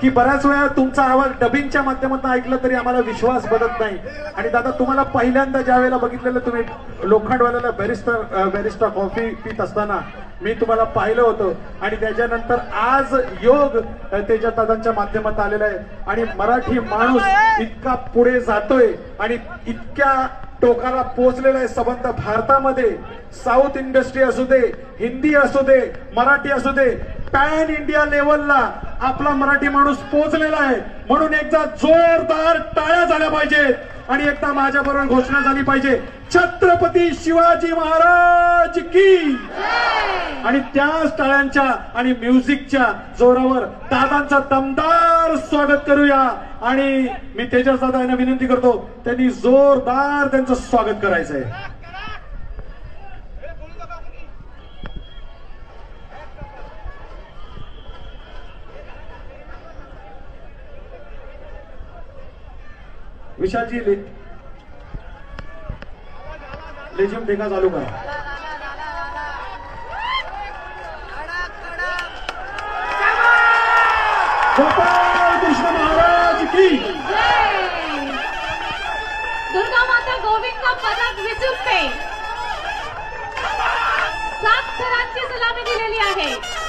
की बऱ्याच वेळा तुमचा आवाज डबिंगच्या माध्यमातून ऐकला तरी आम्हाला विश्वास बदलत नाही। आणि दादा तुम्हाला पहिल्यांदा ज्या वेळेला बघितलेलं तुम्ही लोखंडवाल्याला बॅरिस्टा कॉफी पित असताना मी तुम्हाला पाहिलं होतं आणि त्याच्यानंतर आज योग तेजा दादांच्या माध्यमातून आलेला आहे आणि मराठी माणूस इतका पुढे जातोय आणि इतक्या टोकाला पोहोचलेला आहे संबंध भारतामध्ये। साऊथ इंडस्ट्री असू दे, हिंदी असू दे, मराठी असू दे, पॅन इंडिया लेवलला आपला मराठी माणूस पोहोचलेला आहे। म्हणून एकदा जोरदार टाळ्या झाल्या पाहिजेत आणि एकदा माझ्याबरोबर घोषणा झाली पाहिजे, छत्रपती शिवाजी महाराज की। आणि त्याच टाळ्यांच्या आणि म्युझिकच्या जोरावर दादांचं दमदार स्वागत करूया। आणि मी तेजस दादा यांना विनंती करतो त्यांनी जोरदार त्यांचं स्वागत करायचंय। विशालजी लेझिम ठेका चालू करा। गोपाल कृष्ण महाराज की दुर्गा माता गोविंद पदक विचूकते 7 थरांची सलामी दिलेली आहे।